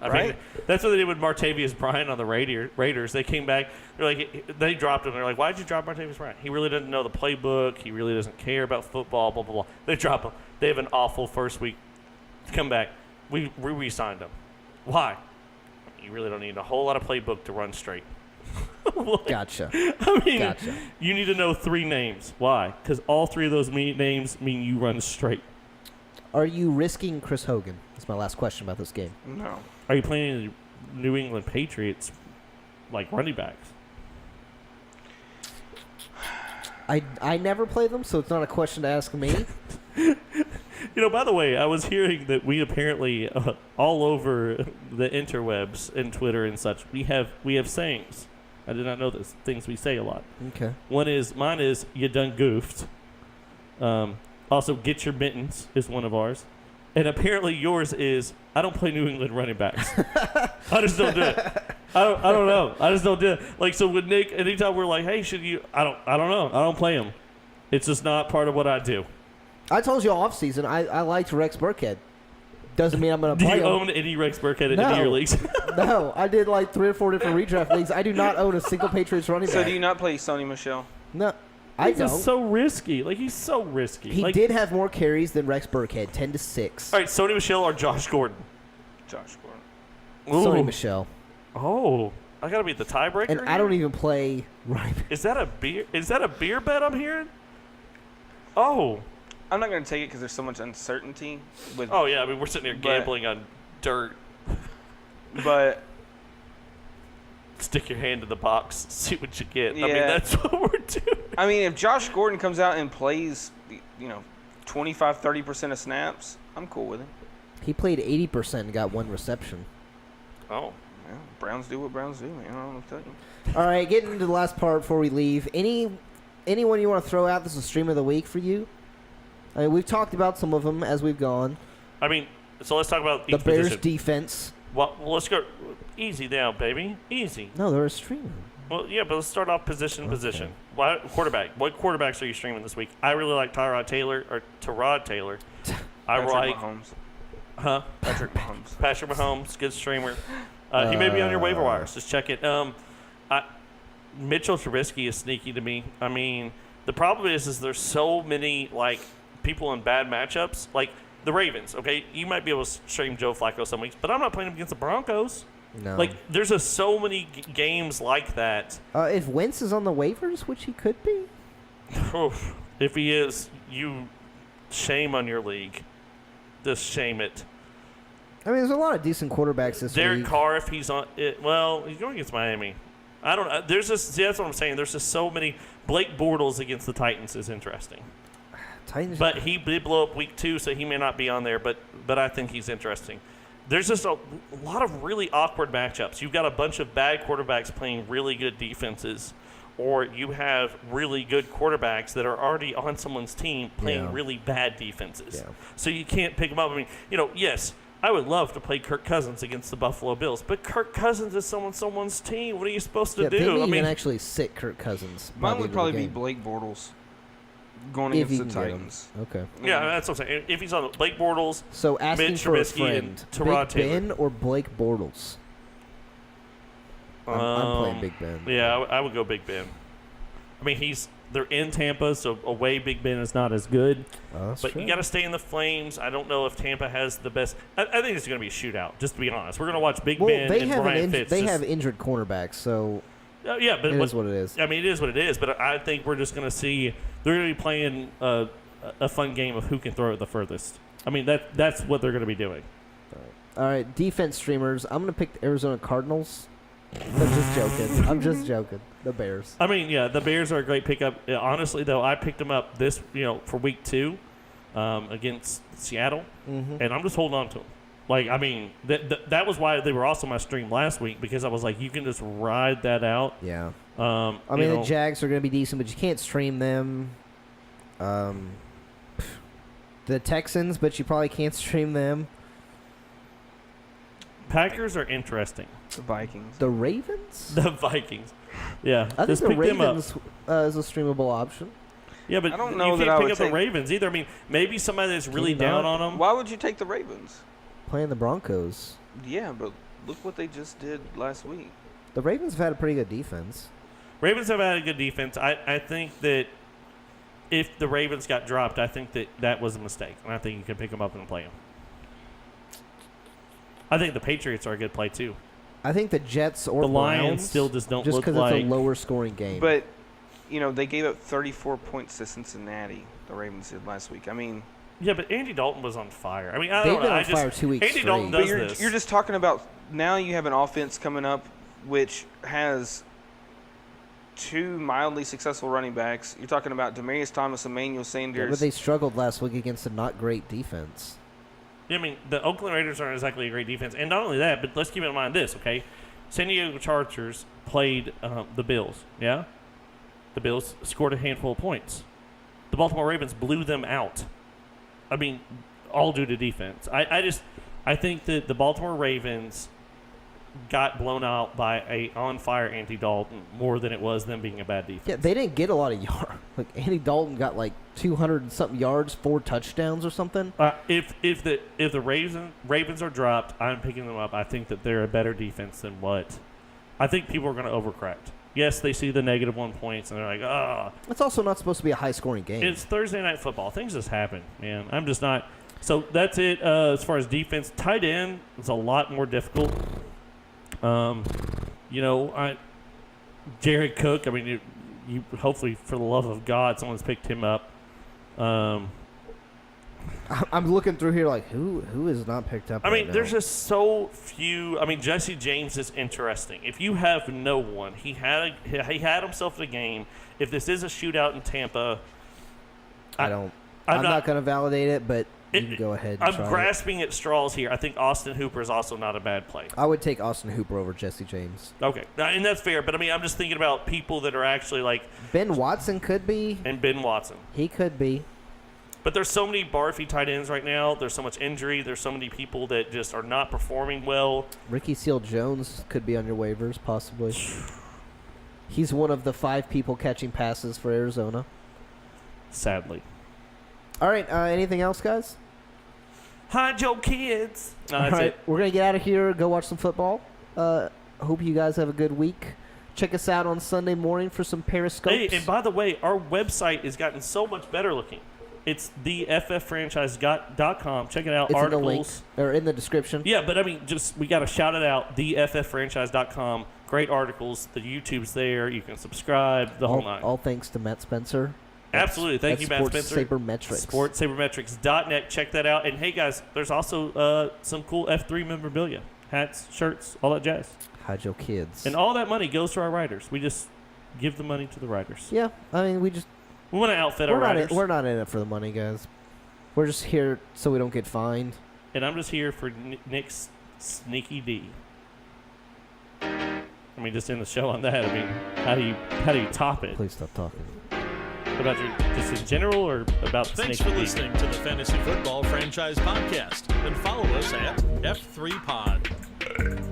I mean,
Right?
that's what they did with Martavius Bryant on the Raiders. They came back. They're like, they dropped him. They're like, why'd you drop Martavius Bryant? He really doesn't know the playbook. He really doesn't care about football. Blah blah blah. They drop him. They have an awful first week. Come back. We re-signed him. Why? You really don't need a whole lot of playbook to run straight.
Gotcha.
I mean,
Gotcha.
you need to know 3 names. Why? Because all 3 of those names mean you run straight.
Are you risking Chris Hogan? That's my last question about this game.
No.
Are you playing the New England Patriots like running backs?
I never play them, so it's not a question to ask me.
By the way, I was hearing that we apparently all over the interwebs and Twitter and such, we have sayings. I did not know this. Things we say a lot.
Okay.
Mine is you done goofed. Also, get your mittens is one of ours. And apparently yours is, I don't play New England running backs. I just don't do it. I don't know. I just don't do it. Like, so with Nick, anytime we're like, hey, should you? I don't know. I don't play him. It's just not part of what I do.
I told you off season I liked Rex Burkhead. Doesn't mean I'm going to
Do
play
you
him.
own any Rex Burkhead in
No.
any of your leagues?
No, I did like 3 or 4 different redraft leagues. I do not own a single Patriots running back.
So do you not play Sony Michel?
No, I
He's
don't.
just so risky. Like, he's so risky.
He
like,
did have more carries than Rex Burkhead, 10-6.
All right, Sony Michel or Josh Gordon?
Josh Gordon.
Sony
Ooh.
Michel.
Oh, I gotta be the tiebreaker.
And I don't even play running back.
Is that a beer bet I'm hearing? Oh.
I'm not going to take it because there's so much uncertainty.
Oh yeah. I mean, we're sitting here gambling on dirt.
But
Stick your hand in the box, see what you get. I mean,
Yeah.
that's what we're doing.
I mean, if Josh Gordon comes out and plays, 25-30% of snaps, I'm cool with it.
He played 80% and got 1 reception.
Oh.
Yeah, Browns do what Browns do, man. I don't know what to tell you.
All right, getting into the last part before we leave. Anyone you want to throw out? This is stream of the week for you. I mean, we've talked about some of them as we've gone.
I mean, so let's talk about
The
each
Bears'
position.
defense.
Well, let's go easy now, baby. Easy.
No, they're a streamer.
Well, yeah, but let's start off position. Quarterback. What quarterbacks are you streaming this week? I really like Tyrod Taylor. I like
Mahomes. Patrick Mahomes.
Patrick Mahomes, good streamer. He may be on your waiver wires. Just check it. Mitchell Trubisky is sneaky to me. I mean, the problem is there's so many people in bad matchups. Like the Ravens. Okay, you might be able to stream Joe Flacco some weeks, but I'm not playing him against the Broncos.
No.
Like there's just so many games like that.
If Wentz is on the waivers, which he could be.
Oof. If he is, you shame on your league. Just shame it.
I mean, there's a lot of decent quarterbacks this
Derek
week.
Carr, if he's on it, well, he's going against Miami. I don't. There's just that's what I'm saying. There's just so many. Blake Bortles against the Titans is interesting,
Titans.
but he did blow up week 2, so he may not be on there. But I think he's interesting. There's just a lot of really awkward matchups. You've got a bunch of bad quarterbacks playing really good defenses, or you have really good quarterbacks that are already on someone's team playing really bad defenses.
Yeah.
So you can't pick them up. I mean, yes, I would love to play Kirk Cousins against the Buffalo Bills, but Kirk Cousins is someone's team. What are you supposed to
They
do?
may
I mean,
even actually sit Kirk Cousins. by
Mine
the
would
end of
probably
the
be
game.
Blake Bortles going
If
against
he
the
can get him.
Titans.
Okay.
yeah, that's what I'm saying. If he's on Blake Bortles,
So asking
Mitch
for a
Trubisky
friend,
and Tyrod
Big
Taylor.
Ben or Blake Bortles? I'm playing Big Ben.
Yeah, I would go Big Ben. I mean, they're in Tampa, so away Big Ben is not as good.
That's
But
true.
you got to stay in the Flames. I don't know if Tampa has the best. I think it's going to be a shootout. Just to be honest, we're going to watch Big
Well,
Ben
they
and
have
Brian Fitz.
they have injured cornerbacks, so
yeah, but
it is what it is.
I mean, it is what it is. But I think we're just going to see they're going to be playing a fun game of who can throw it the furthest. I mean, that's what they're going to be doing.
All right, defense streamers. I'm gonna pick the Arizona Cardinals. I'm just joking. I'm just joking. The Bears.
I mean, yeah, the Bears are a great pickup. Honestly, though, I picked them up for week 2 against Seattle, and I'm just holding on to them. Like, I mean, that was why they were also my stream last week, because I was like, you can just ride that out.
Yeah.
I
I mean, the Jags are gonna be decent, but you can't stream them. The Texans, but you probably can't stream them.
Packers are interesting.
The Vikings.
The Ravens.
The Vikings. Yeah,
I think
just
the
pick them up.
Ravens is a streamable option.
Yeah, but
I don't
you
know
can't
that I
pick
would
up
take-
the Ravens either. I mean, maybe somebody that's really
Can you
down
not?
on them.
Why would you take the Ravens?
Playing the Broncos.
Yeah, but look what they just did last week.
The Ravens have had a pretty good defense.
Ravens have had a good defense. I think that if the Ravens got dropped, I think that was a mistake, and I think you can pick them up and play them. I think the Patriots are a good play too.
I think the Jets or
The Lions
Browns,
still just don't
just
look
because
like.
it's a lower scoring game.
But, they gave up 34 points to Cincinnati, the Ravens did last week. I mean,
Yeah, but Andy Dalton was on fire. I mean, I
They've
don't
been
know.
on fire 2 weeks
Andy Dalton
straight.
does
But
this.
you're just talking about now you have an offense coming up which has 2 mildly successful running backs. You're talking about Demaryius Thomas, Emmanuel
Yeah,
Sanders.
but they struggled last week against a not great defense.
I mean, the Oakland Raiders aren't exactly a great defense. And not only that, but let's keep in mind this, okay? San Diego Chargers played the Bills, yeah? The Bills scored a handful of points. The Baltimore Ravens blew them out. I mean, all due to defense. I think that the Baltimore Ravens got blown out by a on-fire Andy Dalton more than it was them being a bad defense.
Yeah, they didn't get a lot of yards. Like Andy Dalton got like 200 and something yards, 4 touchdowns or something.
If the Ravens are dropped, I'm picking them up. I think that they're a better defense than what I think people are going to overcorrect. Yes, they see the -1 points and they're like, oh.
It's also not supposed to be a high-scoring game.
It's Thursday night football. Things just happen, man. I'm just not. So that's it as far as defense. Tight end is a lot more difficult. Jared Cook. I mean, you hopefully for the love of God, someone's picked him up.
I'm looking through here like who is not picked up.
I mean,
right
there's
now?
just so few. I mean, Jesse James is interesting. If you have no one, he had himself in a game. If this is a shootout in Tampa,
I'm not going to validate it, but you can go ahead and
I'm
try
grasping at straws here. I think Austin Hooper is also not a bad play.
I would take Austin Hooper over Jesse James.
Okay, and that's fair. But I mean, I'm just thinking about people that are actually like
Ben Watson could be.
and Ben Watson.
He could be.
But there's so many barfy tight ends right now. There's so much injury. There's so many people that just are not performing well.
Ricky Seals-Jones could be on your waivers, possibly. He's one of the 5 people catching passes for Arizona.
Sadly.
All right, anything else, guys?
Hide your kids. No,
All
that's
right,
it.
we're going to get out of here, go watch some football. Hope you guys have a good week. Check us out on Sunday morning for some Periscopes.
Hey, and by the way, our website has gotten so much better looking. It's theffranchise.com. Check it out.
It's
Articles.
in the link, or in the description.
Yeah, but I mean, we got to shout it out. Theffranchise.com. Great articles. The YouTube's there. You can subscribe. The whole nine.
All thanks to Matt Spencer.
Absolutely. Thank you, Matt Spencer.
Sabermetrics.
SportsSabermetrics.net. Check that out. And hey, guys, there's also some cool F3 memorabilia. Hats, shirts, all that jazz.
Hide your kids.
And all that money goes to our writers. We just give the money to the writers.
Yeah, I mean, we
want to outfit our writers.
We're not in it for the money, guys. We're just here so we don't get fined.
And I'm just here for Nick's sneaky D. I mean, just end the show on that. I mean, how do you top it?
Please stop talking.
What about just in general or about
Thanks
sneaky
for
D?
listening to the Fantasy Football Franchise Podcast. And follow us at F3Pod.